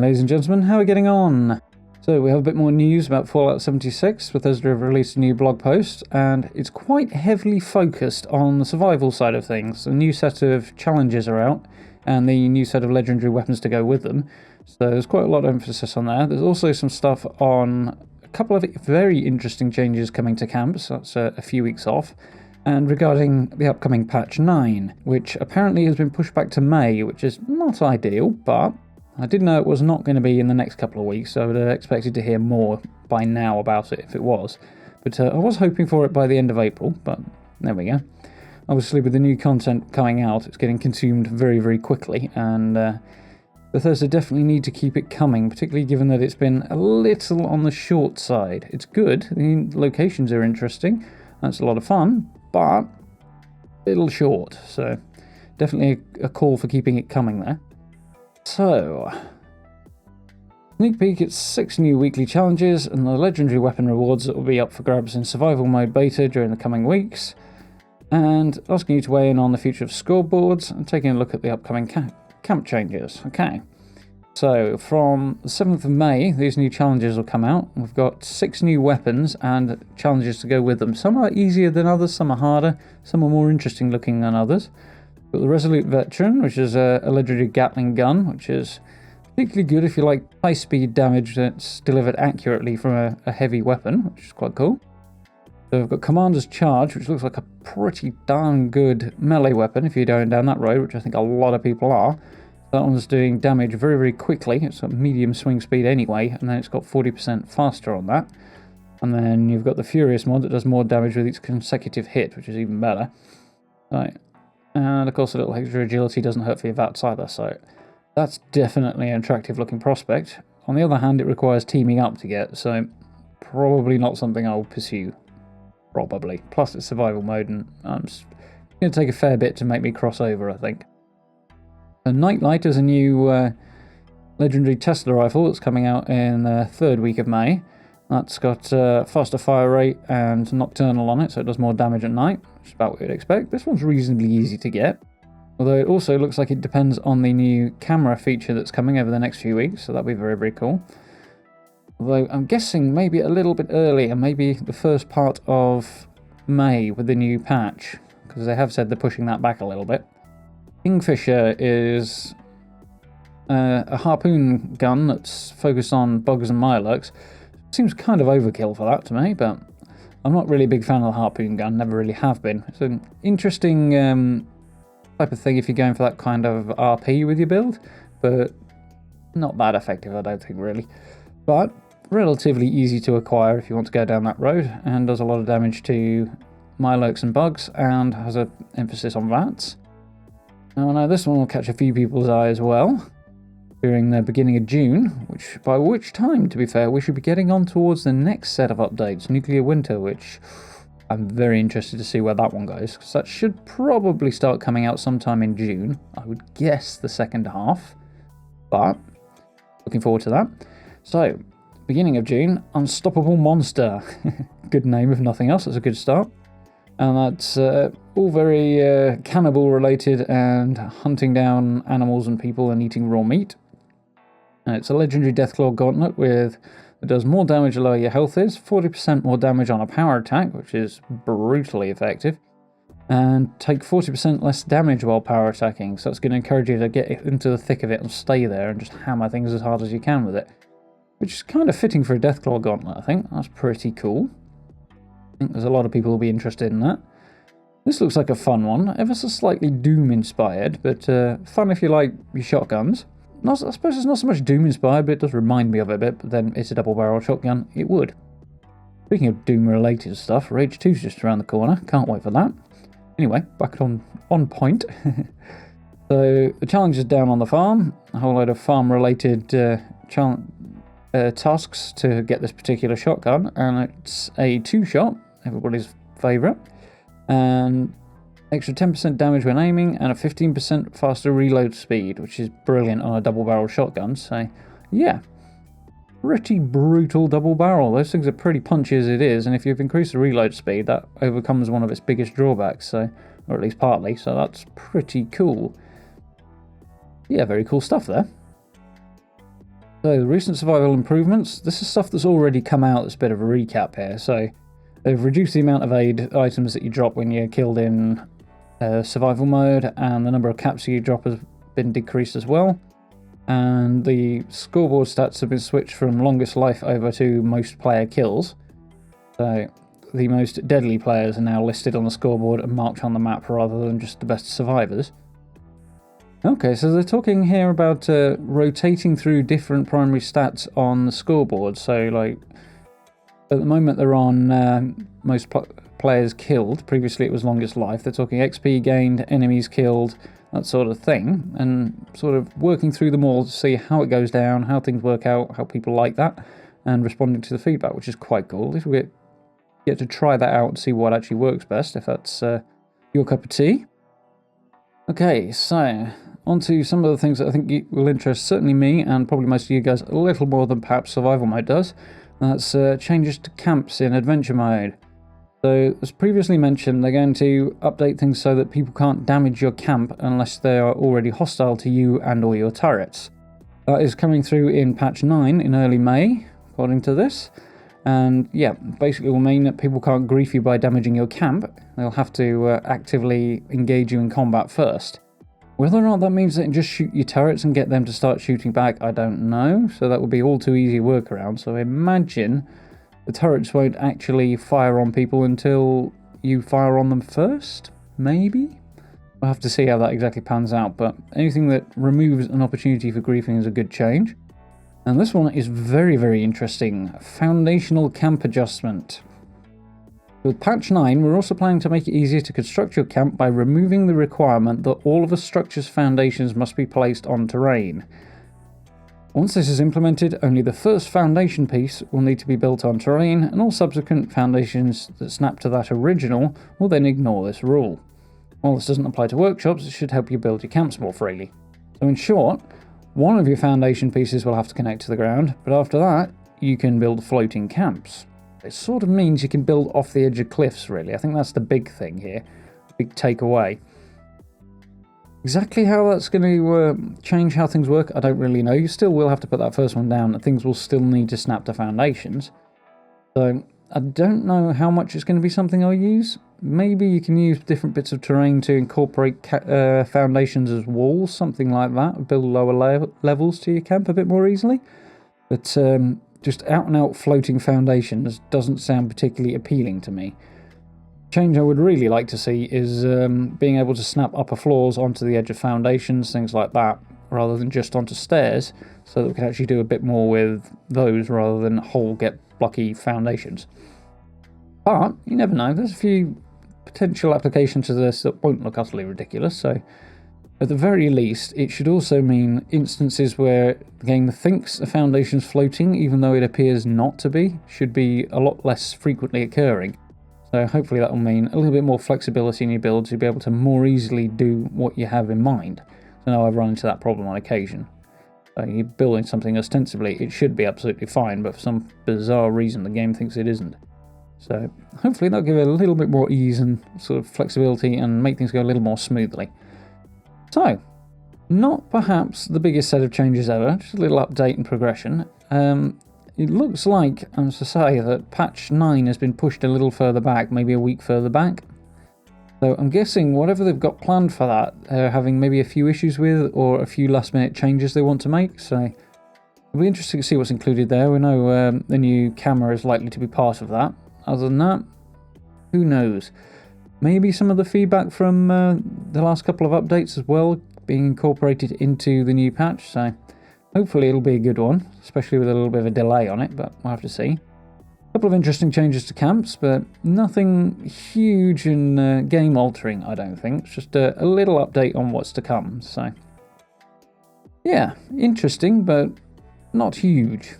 ladies and gentlemen, how are we getting on? So we have a bit more news about Fallout 76. Bethesda have released a new blog post, and it's quite heavily focused on the survival side of things. A new set of challenges are out, and the new set of legendary weapons to go with them. So there's quite a lot of emphasis on that. There's also some stuff on a couple of very interesting changes coming to camps. That's a few weeks off. And regarding the upcoming patch 9, which apparently has been pushed back to May, which is not ideal, but I did know it was not going to be in the next couple of weeks, so I would have expected to hear more by now about it if it was. But I was hoping for it by the end of April, but there we go. Obviously, with the new content coming out, it's getting consumed very, very quickly, and Bethesda definitely need to keep it coming, particularly given that it's been a little on the short side. It's good, the locations are interesting, that's a lot of fun, but a little short, so definitely a call for keeping it coming there. So, sneak peek at 6 new weekly challenges and the legendary weapon rewards that will be up for grabs in survival mode beta during the coming weeks, and asking you to weigh in on the future of scoreboards and taking a look at the upcoming camp changes. Okay, so from the 7th of May, these new challenges will come out. We've got 6 new weapons and challenges to go with them. Some are easier than others, some are harder, some are more interesting looking than others. We've got the Resolute Veteran, which is a legendary Gatling gun, which is particularly good if you like high-speed damage that's delivered accurately from a heavy weapon, which is quite cool. So we've got Commander's Charge, which looks like a pretty darn good melee weapon if you're going down that road, which I think a lot of people are. That one's doing damage very, very quickly. It's got medium swing speed anyway, and then it's got 40% faster on that. And then you've got the Furious mod that does more damage with each consecutive hit, which is even better. Right. And of course a little extra agility doesn't hurt for your VATS either, so that's definitely an attractive looking prospect. On the other hand, it requires teaming up to get, so probably not something I'll pursue. Probably. Plus it's survival mode, and it's going to take a fair bit to make me cross over, I think. The Nightlight is a new legendary Tesla rifle that's coming out in the 3rd week of May. That's got faster fire rate and nocturnal on it, so it does more damage at night, which is about what you'd expect. This one's reasonably easy to get, although it also looks like it depends on the new camera feature that's coming over the next few weeks, so that'll be very, very cool. Although I'm guessing maybe a little bit earlier, maybe the first part of May with the new patch, because they have said they're pushing that back a little bit. Kingfisher is a harpoon gun that's focused on bugs and mirelurks. Seems kind of overkill for that to me, but I'm not really a big fan of the harpoon gun, never really have been. It's an interesting type of thing if you're going for that kind of RP with your build, but not that effective, I don't think, really. But relatively easy to acquire if you want to go down that road, and does a lot of damage to mirelurks and bugs, and has an emphasis on VATS. Now this one will catch a few people's eye as well during the beginning of June, by which time, to be fair, we should be getting on towards the next set of updates, Nuclear Winter, which I'm very interested to see where that one goes, because that should probably start coming out sometime in June. I would guess the second half, but looking forward to that. So, beginning of June, Unstoppable Monster. Good name, if nothing else. That's a good start. And that's all very cannibal related and hunting down animals and people and eating raw meat. And it's a legendary Deathclaw Gauntlet that does more damage the lower your health is, 40% more damage on a power attack, which is brutally effective, and take 40% less damage while power attacking. So it's going to encourage you to get into the thick of it and stay there and just hammer things as hard as you can with it. Which is kind of fitting for a Deathclaw Gauntlet, I think. That's pretty cool. I think there's a lot of people who will be interested in that. This looks like a fun one, ever so slightly Doom-inspired, but fun if you like your shotguns. I suppose it's not so much Doom-inspired, but it does remind me of it a bit, but then it's a double-barrel shotgun, it would. Speaking of Doom-related stuff, Rage 2's just around the corner, can't wait for that. Anyway, back on point. So, the challenge is down on the farm, a whole load of farm-related tasks to get this particular shotgun, and it's a 2-shot, everybody's favourite, and extra 10% damage when aiming, and a 15% faster reload speed, which is brilliant on a double-barrel shotgun. So, yeah, pretty brutal double barrel. Those things are pretty punchy as it is, and if you've increased the reload speed, that overcomes one of its biggest drawbacks, so, or at least partly, so that's pretty cool. Yeah, very cool stuff there. So, the recent survival improvements, this is stuff that's already come out that's a bit of a recap here. So, they've reduced the amount of aid items that you drop when you're killed in survival mode, and the number of caps you drop has been decreased as well. And the scoreboard stats have been switched from longest life over to most player kills. So, the most deadly players are now listed on the scoreboard and marked on the map rather than just the best survivors. Okay, so they're talking here about rotating through different primary stats on the scoreboard. So, like, at the moment they're on most players killed. Previously it was longest life. They're talking XP gained, enemies killed, that sort of thing. And sort of working through them all to see how it goes down, how things work out, how people like that, and responding to the feedback, which is quite cool. If we get to try that out and see what actually works best, if that's your cup of tea. Okay, so on to some of the things that I think will interest certainly me and probably most of you guys a little more than perhaps survival mode does. That's changes to camps in adventure mode. So, as previously mentioned, they're going to update things so that people can't damage your camp unless they are already hostile to you and or your turrets. That is coming through in patch 9 in early May, according to this. And yeah, basically will mean that people can't grief you by damaging your camp. They'll have to actively engage you in combat first. Whether or not that means they can just shoot your turrets and get them to start shooting back, I don't know. So that would be all too easy workaround. So I imagine the turrets won't actually fire on people until you fire on them first? Maybe? We'll have to see how that exactly pans out. But anything that removes an opportunity for griefing is a good change. And this one is very, very interesting. Foundational camp adjustment. With patch 9, we're also planning to make it easier to construct your camp by removing the requirement that all of a structure's foundations must be placed on terrain. Once this is implemented, only the first foundation piece will need to be built on terrain, and all subsequent foundations that snap to that original will then ignore this rule. While this doesn't apply to workshops, it should help you build your camps more freely. So in short, one of your foundation pieces will have to connect to the ground, but after that, you can build floating camps. It sort of means you can build off the edge of cliffs, really. I think that's the big thing here, the big takeaway. Exactly how that's going to change how things work, I don't really know. You still will have to put that first one down, and things will still need to snap to foundations. So I don't know how much it's going to be something I'll use. Maybe you can use different bits of terrain to incorporate foundations as walls, something like that. Build lower levels to your camp a bit more easily. But just out-and-out floating foundations doesn't sound particularly appealing to me. Change I would really like to see is being able to snap upper floors onto the edge of foundations, things like that, rather than just onto stairs, so that we can actually do a bit more with those rather than whole get blocky foundations. But you never know, there's a few potential applications to this that won't look utterly ridiculous, so at the very least it should also mean instances where the game thinks a foundation's floating even though it appears not to be, should be a lot less frequently occurring. So hopefully that will mean a little bit more flexibility in your build to be able to more easily do what you have in mind. So now I've run into that problem on occasion. You're building something ostensibly, it should be absolutely fine, but for some bizarre reason the game thinks it isn't. So hopefully that'll give it a little bit more ease and sort of flexibility and make things go a little more smoothly. So, not perhaps the biggest set of changes ever, just a little update and progression. It looks like, as I say, that patch 9 has been pushed a little further back, maybe a week further back. So I'm guessing whatever they've got planned for that, they're having maybe a few issues with, or a few last minute changes they want to make. So it'll be interesting to see what's included there. We know the new camera is likely to be part of that. Other than that, who knows? Maybe some of the feedback from the last couple of updates as well being incorporated into the new patch. So hopefully it'll be a good one, especially with a little bit of a delay on it, but we'll have to see. A couple of interesting changes to camps, but nothing huge and game-altering, I don't think. It's just a little update on what's to come, so yeah, interesting, but not huge.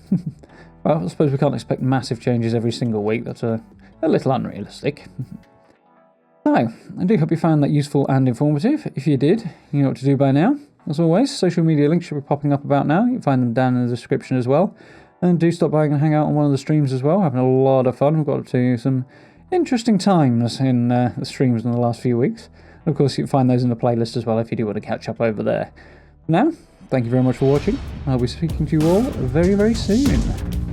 Well, I suppose we can't expect massive changes every single week. That's a little unrealistic. So, I do hope you found that useful and informative. If you did, you know what to do by now. As always, social media links should be popping up about now. You can find them down in the description as well. And do stop by and hang out on one of the streams as well. Having a lot of fun. We've got up to some interesting times in the streams in the last few weeks. And of course, you can find those in the playlist as well if you do want to catch up over there. Now, thank you very much for watching. I'll be speaking to you all very, very soon.